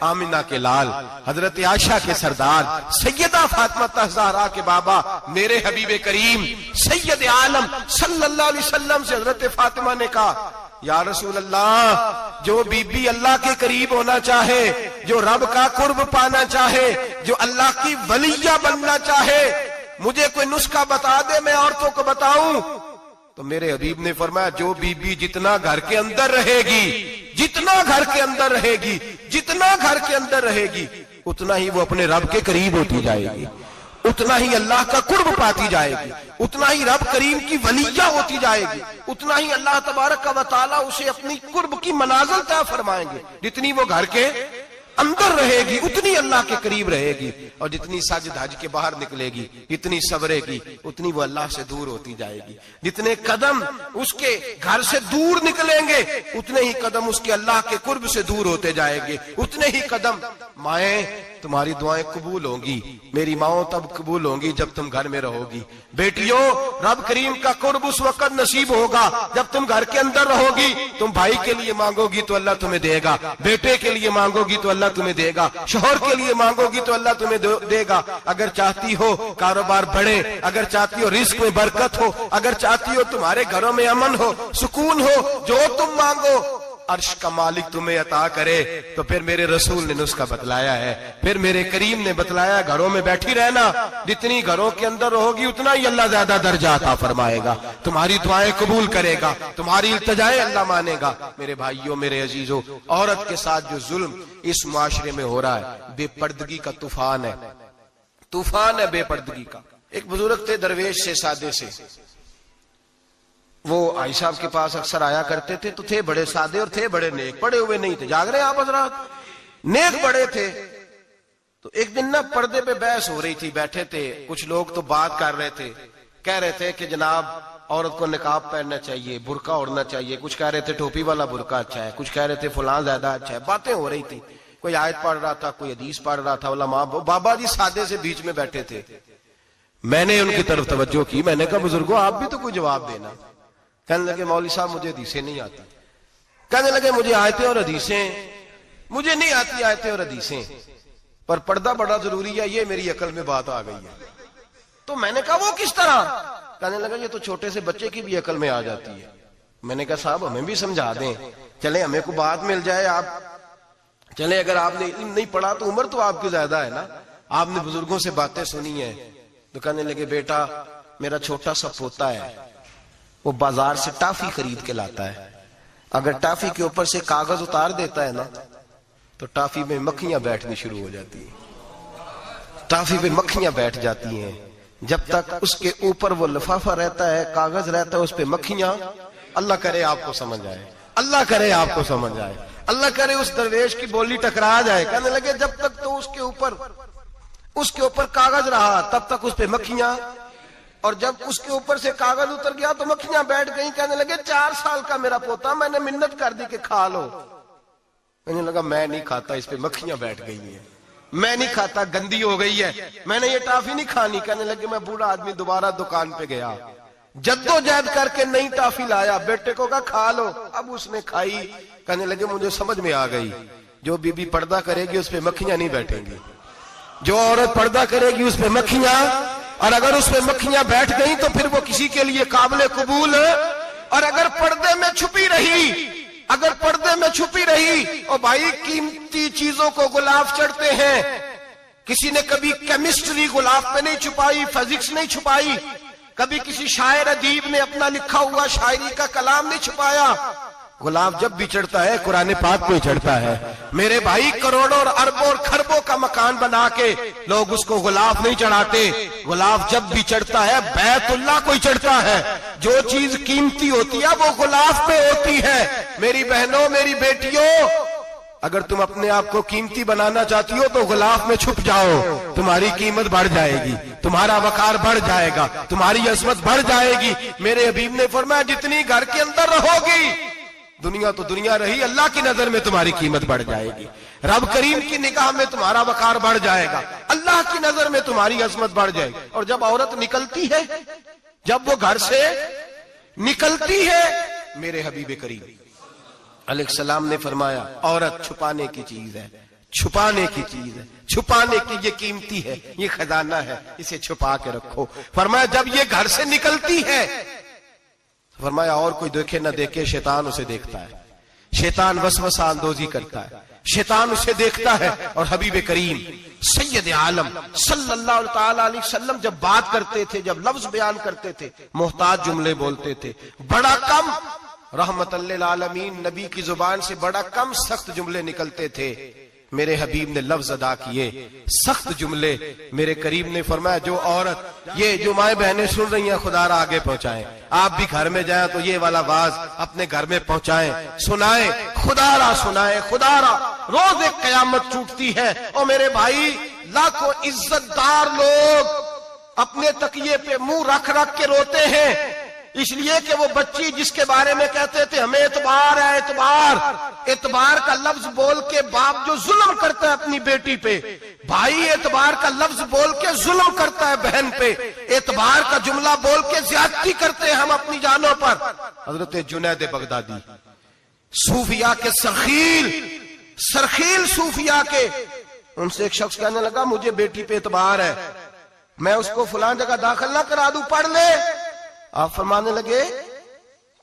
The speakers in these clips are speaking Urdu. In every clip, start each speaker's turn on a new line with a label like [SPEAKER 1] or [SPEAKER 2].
[SPEAKER 1] آمنہ کے لال، حضرت عائشہ کے سردار، سیدہ فاطمہ زہرا کے بابا، میرے حبیب کریم سید عالم صلی اللہ علیہ وسلم سے حضرت فاطمہ نے کہا یا رسول اللہ، جو بی بی اللہ کے قریب ہونا چاہے، جو رب کا قرب پانا چاہے، جو اللہ کی ولیہ بننا چاہے، مجھے کوئی نسخہ بتا دے میں عورتوں کو بتاؤں۔ تو میرے حبیب نے فرمایا جو بی بی جتنا گھر کے اندر رہے گی، جتنا گھر کے اندر رہے گی، جتنا گھر کے اندر رہے گی، اتنا ہی وہ اپنے رب کے قریب ہوتی جائے گی، اتنا ہی اللہ کا قرب پاتی جائے گی، اتنا ہی رب کریم کی ولیہ ہوتی جائے گی، اتنا ہی اللہ تبارک و تعالی اسے اپنی قرب کی منازل طے فرمائیں گے۔ جتنی وہ گھر کے اندر رہے گی اتنی اللہ کے قریب رہے گی، اور جتنی سج دھج کے باہر نکلے گی، جتنی صبرے گی، اتنی وہ اللہ سے دور ہوتی جائے گی۔ جتنے قدم اس کے گھر سے دور نکلیں گے اتنے ہی قدم اس کے اللہ کے قرب سے دور ہوتے جائیں گے، اتنے ہی قدم۔ مائیں تمہاری دعائیں قبول ہوں گی، میری ماؤں تب قبول ہوں گی جب تم گھر میں رہو گی۔ بیٹیوں، رب کریم کا قرب اس وقت نصیب ہوگا جب تم گھر کے اندر رہو گی۔ تم بھائی کے لیے مانگو گی تو اللہ تمہیں دے گا، بیٹے کے لیے مانگو گی تو اللہ تمہیں دے گا، شوہر کے لیے مانگو گی تو اللہ تمہیں دے گا۔ اگر چاہتی ہو کاروبار بڑھے، اگر چاہتی ہو رزق میں برکت ہو، اگر چاہتی ہو تمہارے گھروں میں امن ہو، سکون ہو، جو تم مانگو عرش کا مالک تمہیں عطا کرے۔ تو پھر میرے رسول نے نسخہ بتلایا ہے، پھر میرے کریم نے بتلایا، گھروں میں بیٹھی رہنا، جتنی گھروں کے اندر رہوگی اتنا ہی اللہ زیادہ درجہ عطا فرمائے گا، تمہاری دعائیں قبول کرے گا، تمہاری التجائیں اللہ مانے گا۔ میرے بھائیوں، میرے عزیزوں، عورت کے ساتھ جو ظلم اس معاشرے میں ہو رہا ہے، بے پردگی کا طوفان ہے، طوفان ہے بے پردگی کا۔ ایک بزرگ تھے درویش سے، سادے سے، وہ آئی صاحب کے پاس اکثر آیا کرتے تھے، تو تھے بڑے سادے اور تھے بڑے نیک، پڑے ہوئے نہیں تھے، جاگ رہے ہیں آپ حضرات، نیک بڑے تھے۔ تو ایک دن نا پردے پہ بحث ہو رہی تھی، بیٹھے تھے کچھ لوگ تو بات کر رہے تھے، کہہ رہے تھے کہ جناب عورت کو نقاب پہننا چاہیے، برقع اوڑھنا چاہیے، کچھ کہہ رہے تھے ٹوپی والا برقع اچھا ہے، کچھ کہہ رہے تھے فلاں زیادہ اچھا ہے، باتیں ہو رہی تھی، کوئی آیت پڑھ رہا تھا، کوئی حدیث پڑھ رہا تھا، علماء بابا جی سادے سے بیچ میں بیٹھے تھے۔ میں نے ان کی طرف توجہ کی، میں نے کہا بزرگوں آپ بھی تو کوئی جواب دینا۔ کہنے لگے مولوی صاحب مجھے حدیثیں نہیں آتی، کہنے لگے مجھے آیتیں اور حدیثیں مجھے نہیں آتی، آیتیں اور حدیثیں، پر پردہ بڑا ضروری ہے، یہ میری عقل میں بات آ گئی ہے۔ تو میں نے کہا وہ کس طرح؟ کہنے لگا یہ تو چھوٹے سے بچے کی بھی عقل میں آ جاتی ہے۔ میں نے کہا صاحب ہمیں بھی سمجھا دیں، چلیں ہمیں کو بات مل جائے، آپ چلیں، اگر آپ نے علم نہیں پڑھا تو عمر تو آپ کی زیادہ ہے نا، آپ نے بزرگوں سے باتیں سنی ہیں۔ تو کہنے لگے بیٹا میرا چھوٹا سا پوتا ہے، وہ بازار سے ٹافی خرید کے لاتا ہے، اگر ٹافی کے اوپر سے کاغذ اتار دیتا ہے نا تو ٹافی میں مکھیاں بیٹھنی شروع ہو جاتی ہیں، ٹافی پہ مکھیاں بیٹھ جاتی ہیں، جب تک اس کے اوپر وہ لفافہ رہتا ہے، کاغذ رہتا ہے، اس پہ مکھیاں، اللہ کرے آپ کو سمجھ آئے، اللہ کرے آپ کو سمجھ آئے، اللہ کرے اس درویش کی بولی ٹکرا جائے۔ کہنے لگے جب تک تو اس کے اوپر کاغذ رہا تب تک اس پہ مکھیاں، اور جب اس کے اوپر سے کاغذ اتر گیا تو مکھیاں بیٹھ گئیں۔ کہنے لگے 4 سال کا میرا پوتا، میں نے منت کر دی کہ کھا لو، کہنے لگا میں نہیں کھاتا، اس پہ مکھیاں بیٹھ گئی ہیں، میں نہیں کھاتا، گندی ہو گئی ہے، میں نے یہ ٹافی نہیں کھانی۔ کہنے لگے میں بوڑھا آدمی دوبارہ دکان پہ گیا، جدوجہد کر کے نئی ٹافی لایا، بیٹے کو کہا کھا لو، اب اس نے کھائی۔ کہنے لگے مجھے سمجھ میں آ گئی، جو بی بی پردہ کرے گی اس پہ مکھیاں نہیں بیٹھیں گی، جو عورت پردہ کرے گی اس پہ مکھیاں، اور اگر اس پہ مکھیاں بیٹھ گئیں تو پھر وہ کسی کے لیے قابل قبول ہے۔ اور اگر پردے میں چھپی رہی اور بھائی قیمتی چیزوں کو غلاف چڑھتے ہیں، کسی نے کبھی کیمسٹری غلاف پہ نہیں چھپائی، فزکس نہیں چھپائی، کبھی کسی شاعر ادیب نے اپنا لکھا ہوا شاعری کا کلام نہیں چھپایا، غلاف جب بھی چڑھتا ہے قرآن پاک پہ چڑھتا ہے۔ میرے بھائی کروڑوں اور اربوں اور خربوں کا مکان بنا کے لوگ اس کو غلاف نہیں چڑھاتے، غلاف جب بھی چڑھتا ہے بیت اللہ کو ہی چڑھتا ہے۔ جو چیز قیمتی ہوتی ہے وہ غلاف پہ ہوتی ہے۔ میری بہنوں، میری بیٹیوں، اگر تم اپنے آپ کو قیمتی بنانا چاہتی ہو تو غلاف میں چھپ جاؤ، تمہاری قیمت بڑھ جائے گی، تمہارا وقار بڑھ جائے گا، تمہاری عظمت بڑھ جائے گی۔ میرے حبیب نے فرمایا جتنی گھر کے اندر رہو گی، دنیا تو دنیا رہی، اللہ کی نظر میں تمہاری قیمت بڑھ جائے گی، رب کریم کی نگاہ میں تمہارا وقار بڑھ جائے گا، اللہ کی نظر میں تمہاری عظمت بڑھ جائے گی۔ اور جب عورت نکلتی ہے، جب وہ گھر سے نکلتی ہے، میرے حبیب کریم علیہ السلام نے فرمایا عورت چھپانے کی چیز ہے، چھپانے کی چیز ہے، چھپانے کی یہ قیمتی ہے، یہ خزانہ ہے، اسے چھپا کے رکھو۔ فرمایا جب یہ گھر سے نکلتی ہے، فرمایا اور کوئی دیکھے نہ دیکھے شیطان اسے دیکھتا ہے، شیطان وسوسہ اندوزی کرتا ہے، شیطان اسے دیکھتا ہے۔ اور حبیب کریم سید عالم صلی اللہ تعالی علیہ وسلم جب بات کرتے تھے، جب لفظ بیان کرتے تھے، محتاج جملے بولتے تھے، بڑا کم، رحمت للعالمین نبی کی زبان سے بڑا کم سخت جملے نکلتے تھے۔ میرے حبیب نے لفظ ادا کیے، سخت جملے۔ میرے کریم نے فرمایا جو عورت، یہ جو مائیں بہنیں سن رہی ہیں، خدا را آگے پہنچائیں، آپ بھی گھر میں جائیں تو یہ والا واز اپنے گھر میں پہنچائیں، سنائیں، خدا را سنائیں، خدا را۔ روز ایک قیامت ٹوٹتی ہے، اور میرے بھائی لاکھوں عزت دار لوگ اپنے تکیے پہ منہ رکھ رکھ کے روتے ہیں، اس لیے کہ وہ بچی جس کے بارے میں کہتے تھے ہمیں اعتبار ہے، اعتبار، اعتبار کا لفظ بول کے باپ جو ظلم کرتا ہے اپنی بیٹی پہ، بھائی اعتبار کا لفظ بول کے ظلم کرتا ہے بہن پہ، اعتبار کا جملہ بول کے زیادتی کرتے ہیں ہم اپنی جانوں پر۔ حضرت جنید بغدادی صوفیاء کے سرخیل صوفیاء کے، ان سے ایک شخص کہنے لگا مجھے بیٹی پہ اعتبار ہے، میں اس کو فلان جگہ داخل نہ کرا دوں، پڑھ لے۔ آپ فرمانے لگے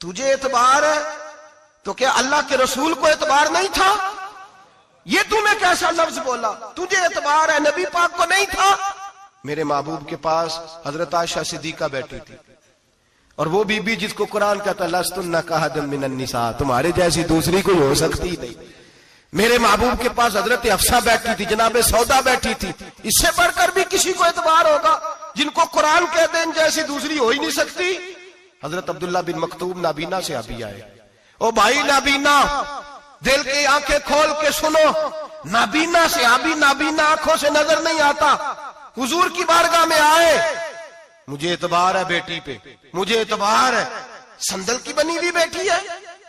[SPEAKER 1] تجھے اعتبار ہے تو کیا اللہ کے رسول کو اعتبار نہیں تھا؟ یہ تمہیں کیسا لفظ بولا؟ تجھے اعتبار ہے، نبی پاک کو نہیں تھا؟ میرے محبوب کے پاس حضرت عائشہ صدیقہ بیٹھی تھی، اور وہ بی بی جس کو قرآن کہتا ہے لستن کاحد من النساء، تمہارے جیسی دوسری کوئی ہو سکتی نہیں۔ میرے محبوب کے پاس حضرت حفصہ بیٹھی تھی، جناب سودا بیٹھی تھی، اس سے بڑھ کر بھی کسی کو اعتبار ہوگا جن کو قرآن کہتے ہیں ان جیسی دوسری ہو ہی نہیں سکتی۔ حضرت عبداللہ بن مکتوم نابینا سے ابھی آئے، او بھائی نابینا دل کی آنکھیں کھول کے سنو، نابینا سے ابھی نابینا آنکھوں سے نظر نہیں آتا، حضور کی بارگاہ میں آئے، مجھے اعتبار ہے بیٹی پہ، مجھے اعتبار ہے، سندل کی بنی ہوئی بیٹی ہے،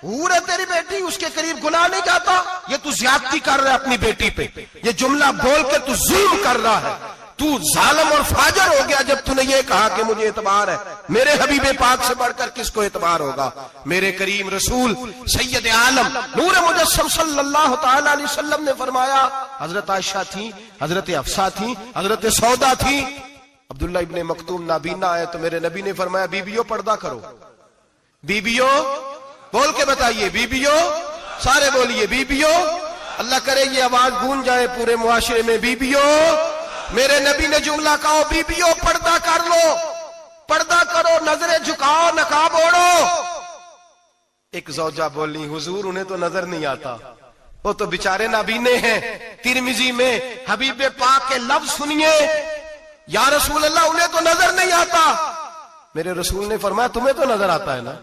[SPEAKER 1] حور ہے تیری بیٹی، اس کے قریب گناہ نہیں جاتا، یہ تو زیادتی کر رہا ہے اپنی بیٹی پہ، یہ جملہ بول کے تو ظلم کر رہا ہے، تو ظالم اور فاجر ہو گیا جب تو نے یہ کہا کہ مجھے اعتبار ہے۔ میرے حبیب پاک سے بڑھ کر کس کو اعتبار ہوگا؟ میرے کریم رسول سید عالم نور مجسم صلی اللہ تعالی علیہ وسلم نے فرمایا، حضرت عائشہ تھی، حضرت حفصہ تھی، حضرت سودا تھی، عبداللہ ابن مکتوم نابینا آئے تو میرے نبی نے فرمایا بیبیوں پردہ کرو، بیبیوں بول کے بتائیے، بیبیوں سارے بولیے، بیبیوں، اللہ کرے یہ آواز گونج جائے پورے معاشرے میں، بیبیوں۔ میرے نبی نے جملہ کہا بیبیوں پردہ کر لو، پردہ کرو، نظریں جھکاؤ، نقاب اوڑھو۔ ایک زوجہ بولی حضور انہیں تو نظر نہیں آتا، وہ تو بیچارے نابینے ہیں۔ ترمذی میں حبیب پاک کے لفظ سنیے، یا رسول اللہ انہیں تو نظر نہیں آتا۔ میرے رسول نے فرمایا تمہیں تو نظر آتا ہے نا،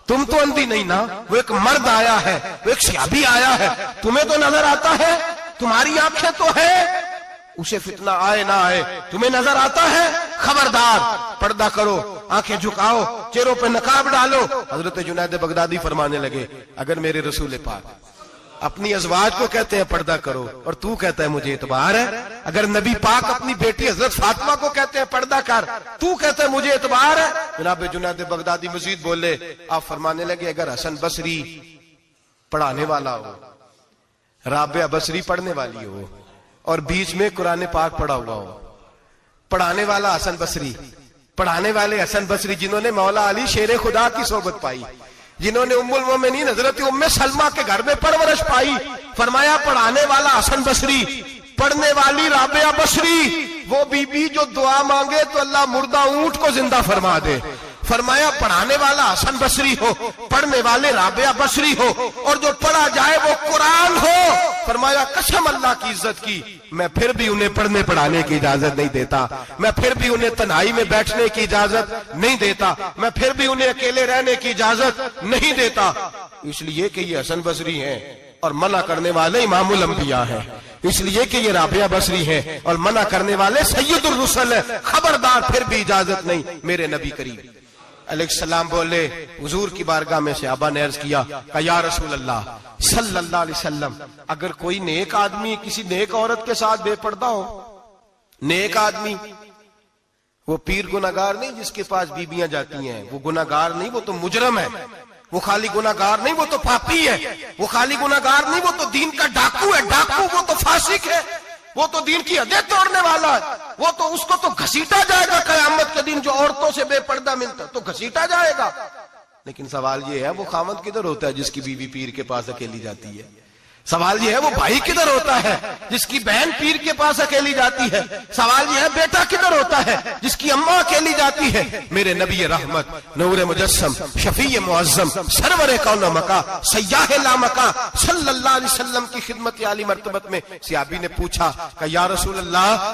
[SPEAKER 1] تم تو اندھی نہیں نا، وہ ایک مرد آیا ہے، وہ ایک صحابی آیا ہے، تمہیں تو نظر آتا ہے، تمہاری آنکھیں تو ہے، اسے فتنہ آئے نہ آئے تمہیں نظر آتا ہے، خبردار پردہ کرو، آنکھیں جھکاؤ، چہروں پہ نقاب ڈالو۔ حضرت جنید بغدادی فرمانے لگے اگر میرے رسول پاک اپنی ازواج کو کہتے ہیں پردہ کرو اور تو کہتا ہے مجھے اعتبار ہے، اگر نبی پاک اپنی بیٹی حضرت فاطمہ کو کہتے ہیں پردہ کر، تو کہتا ہے مجھے اعتبار ہے۔ جناب جنید بغدادی مزید بولے، آپ فرمانے لگے اگر حسن بصری پڑھانے والا ہو، رابعہ بصری پڑھنے والی ہو، اور بیچ میں قرآن پاک پڑھا ہوا ہو، پڑھانے والا حسن بصری، پڑھانے والے حسن بصری جنہوں نے مولا علی شیر خدا کی صحبت پائی، جنہوں نے ام المومنین حضرت ام سلمہ کے گھر میں پرورش پائی، فرمایا پڑھانے والا حسن بصری، پڑھنے والی رابعہ بصری، وہ بی بی جو دعا مانگے تو اللہ مردہ اونٹ کو زندہ فرما دے۔ فرمایا پڑھانے والا حسن بصری ہو، پڑھنے والے رابعہ بصری ہو، اور جو پڑھا جائے وہ قرآن ہو۔ فرمایا قسم اللہ کی عزت کی میں پھر بھی انہیں پڑھنے پڑھانے کی اجازت نہیں دیتا، میں پھر بھی انہیں تنہائی میں بیٹھنے کی اجازت نہیں دیتا، میں پھر بھی انہیں اکیلے رہنے کی اجازت نہیں دیتا، اس لیے کہ یہ حسن بصری ہیں اور منع کرنے والے امام الانبیاء ہیں، اس لیے کہ یہ رابعہ بصری ہیں اور منع کرنے والے سید الرسل ہیں، خبردار پھر بھی اجازت نہیں۔ میرے نبی کریم علیہ السلام بولے، حضور کی بارگاہ میں صحابہ نے عرض کیا کہ یا رسول اللہ صلی اللہ علیہ وسلم اگر کوئی نیک آدمی کسی نیک عورت کے ساتھ بے پردہ ہو، نیک آدمی وہ پیر گناہگار نہیں جس کے پاس بیویاں جاتی ہیں، وہ گناہگار نہیں، وہ تو مجرم ہے، وہ خالی گناہگار نہیں، وہ تو پاپی ہے، وہ خالی گناہگار نہیں، وہ تو دین کا ڈاکو ہے، ڈاکو وہ تو فاسق وہ تو دین کی حدیں توڑنے والا ہے، وہ تو اس کو تو گھسیٹا جائے گا قیامت کے دن، جو عورتوں سے بے پردہ ملتا تو گھسیٹا جائے گا۔ لیکن سوال یہ ہے وہ خامد کدھر ہوتا ہے جس کی بیوی پیر کے پاس اکیلی جاتی ہے؟ سوال یہ ہے وہ بھائی کدھر ہوتا ہے جس کی بہن پیر کے پاس اکیلی جاتی ہے؟ سوال یہ ہے بیٹا کدھر ہوتا ہے جس کی اماں اکیلی جاتی ہے؟ میرے نبی رحمت، نور مجسم، شفیع معظم، سرور کون مکا، سیاح لامکا صلی اللہ علیہ وسلم کی خدمت عالی مرتبت میں صحابی نے پوچھا کہ یا رسول اللہ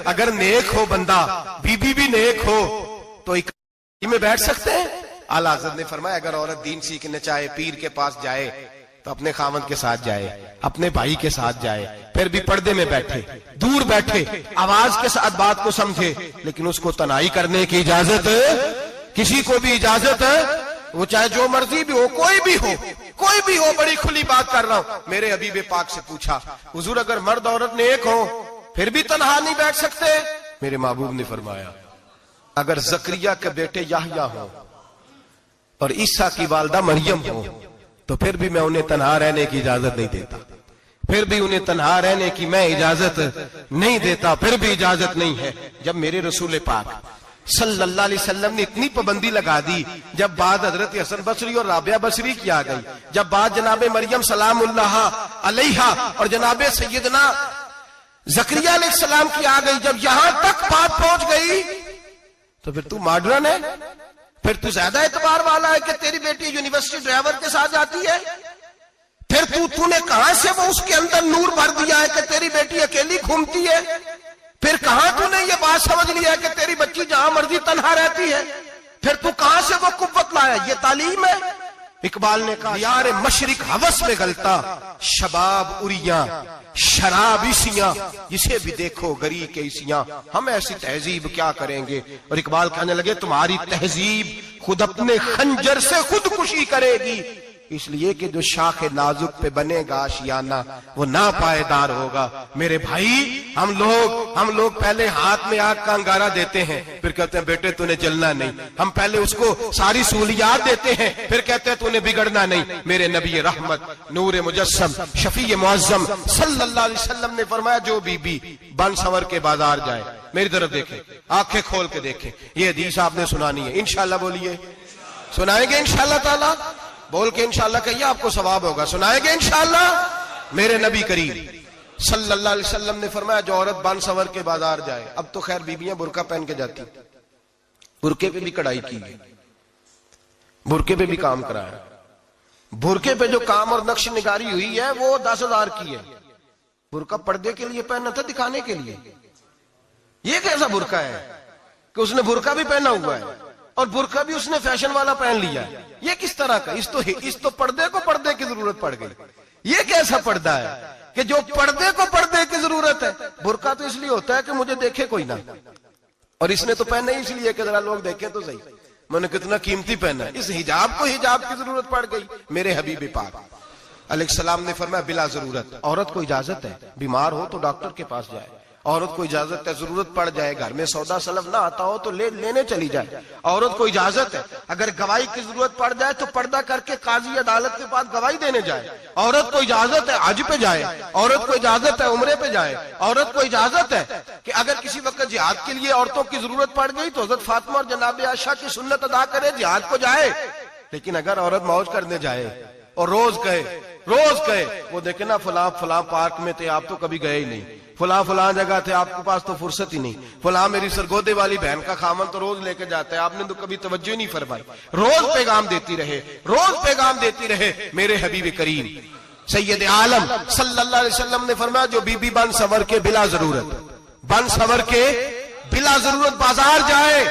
[SPEAKER 1] اگر نیک ہو بندہ، بی بی بھی نیک ہو تو ایک میں بیٹھ سکتے ہیں؟ اعلیٰ حضرت نے فرمایا اگر عورت دین سیکھنے چاہے پیر کے پاس جائے تو اپنے خاوند کے ساتھ جائے، اپنے بھائی کے ساتھ جائے، پھر بھی پردے میں بیٹھے، دور بیٹھے، آواز کے ساتھ بات کو سمجھے، لیکن اس کو تنہائی کرنے کی اجازت کسی کو بھی اجازت ہے، وہ چاہے جو مرضی بھی ہو، کوئی بھی ہو، بڑی کھلی بات کر رہا ہوں۔ میرے حبیب پاک سے پوچھا حضور اگر مرد عورت نیک ہو پھر بھی تنہا نہیں بیٹھ سکتے؟ میرے محبوب نے فرمایا اگر زکریا کے بیٹے یحییٰ ہوں اور عیسیٰ کی والدہ مریم ہو تو پھر بھی میں انہیں تنہا رہنے کی اجازت نہیں دیتا، پھر بھی انہیں تنہا رہنے کی میں اجازت نہیں دیتا، پھر بھی اجازت نہیں ہے۔ جب میرے رسول پاک صلی اللہ علیہ وسلم نے اتنی پابندی لگا دی، جب بات حضرت حسن بصری اور رابعہ بصری کی آ گئی، جب بات جناب مریم سلام اللہ علیہا اور جناب سیدنا زکریا علیہ السلام کی آ گئی، جب یہاں تک بات پہنچ گئی تو پھر تو ماڈرن ہے، پھر تو زیادہ اعتبار والا ہے کہ تیری بیٹی یونیورسٹی ڈرائیور کے ساتھ جاتی ہے، پھر تو نے کہاں سے وہ اس کے اندر نور بھر دیا ہے کہ تیری بیٹی اکیلی گھومتی ہے، پھر کہاں تو نے یہ بات سمجھ لیا ہے کہ تیری بچی جہاں مرضی تنہا رہتی ہے، پھر تو کہاں سے وہ قوت لایا؟ یہ تعلیم ہے۔ اقبال نے کہا یار مشرق ہوس میں گلتا، شباب اریاں شراب عیسیاں، جسے بھی دیکھو گری کے عیسیاں، ہم ایسی تہذیب کیا کریں گے؟ اور اقبال کہنے لگے تمہاری تہذیب خود اپنے خنجر سے خودکشی کرے گی، اس لیے کہ جو شاخ نازک پہ بنے گا آشیانہ وہ ناپائیدار ہوگا۔ میرے بھائی ہم لوگ پہلے ہاتھ میں آگ کا انگارہ دیتے ہیں، پھر کہتے ہیں بیٹے تو نے جلنا نہیں، ہم پہلے اس کو ساری سہولیات دیتے ہیں، پھر کہتے ہیں تو نے بگڑنا نہیں۔ میرے نبی رحمت، نور مجسم، شفیع معظم صلی اللہ علیہ وسلم نے فرمایا جو بی بی بن سنور کے بازار جائے، میری طرف دیکھیں، آنکھیں کھول کے دیکھیں، یہ حدیث آپ نے سنانی ہے، انشاءاللہ بولیے، سنائیں گے انشاءاللہ تعالی؟ بول کے انشاءاللہ کہیے آپ کو ثواب ہوگا، سنائیں گے انشاءاللہ؟ میرے نبی کریم صلی اللہ علیہ وسلم نے فرمایا جو عورت بن سنور کے بازار جائے، اب تو خیر بیویاں برقع پہن کے جاتی، برقعے پہ بھی کڑھائی کی ہے، برقعے پہ بھی کام کرایا، برقعے پہ جو کام اور نقش نگاری ہوئی ہے وہ 10,000 کی ہے۔ برقع پردے کے لیے پہننا تھا، دکھانے کے لیے؟ یہ کیسا برقع ہے کہ اس نے برقع بھی پہنا ہوا ہے اور برقع بھی اس نے فیشن والا پہن لیا ہے؟ یہ کس طرح کا؟ اس تو پردے کو پردے کی ضرورت پڑ گئی۔ یہ کیسا پردہ ہے کہ جو پردے کو پردے کی ضرورت ہے؟ برقع تو اس لیے ہوتا ہے کہ مجھے دیکھے کوئی نہ، اور اس نے تو پہنا ہی اس لیے کہ ذرا لوگ دیکھیں تو صحیح میں نے کتنا قیمتی پہنا ہے۔ اس حجاب کو حجاب کی ضرورت پڑ گئی۔ میرے حبیب پاک علیہ السلام نے فرمایا بلا ضرورت، عورت کو اجازت ہے بیمار ہو تو ڈاکٹر کے پاس جائے، عورت کو اجازت ہے ضرورت پڑ جائے گھر میں سودا سلف نہ آتا ہو تو لینے چلی جائے، عورت کو اجازت ہے اگر گواہی کی ضرورت پڑ جائے تو پردہ کر کے قاضی عدالت کے پاس گواہی دینے جائے، عورت کو اجازت ہے حج پہ جائے، عورت کو اجازت ہے عمرے پہ جائے، عورت کو اجازت ہے کہ اگر کسی وقت جہاد کے لیے عورتوں کی ضرورت پڑ گئی تو حضرت فاطمہ اور جناب عائشہ کی سنت ادا کرے، جہاد کو جائے۔ لیکن اگر عورت موج کرنے جائے اور روز کہے وہ دیکھیں نا فلاں پارک میں تھے آپ تو کبھی گئے ہی نہیں، فلاں جگہ تھے آپ کے پاس تو فرصت ہی نہیں، فلاں میری سرگودے والی بہن کا خامن تو روز لے کے جاتا ہے آپ نے تو کبھی توجہ ہی نہیں فرمائی، روز پیغام دیتی رہے۔ میرے حبیب کریم سید عالم صلی اللہ علیہ وسلم نے فرمایا جو بی بی بن سنور کے بلا ضرورت بازار جائے،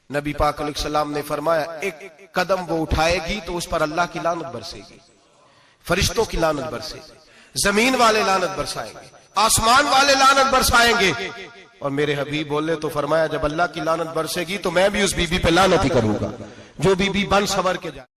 [SPEAKER 1] نبی پاک علیہ السلام نے فرمایا ایک قدم وہ اٹھائے گی تو اس پر اللہ کی لعنت برسے گی، فرشتوں کی لعنت برسے گی، زمین والے لعنت برسائیں گے، آسمان والے لعنت برسائیں گے۔ اور میرے حبیب بولے تو فرمایا جب اللہ کی لعنت برسے گی تو میں بھی اس بی بی پہ لعنت ہی کروں گا جو بی بی بن سنور کے جائے۔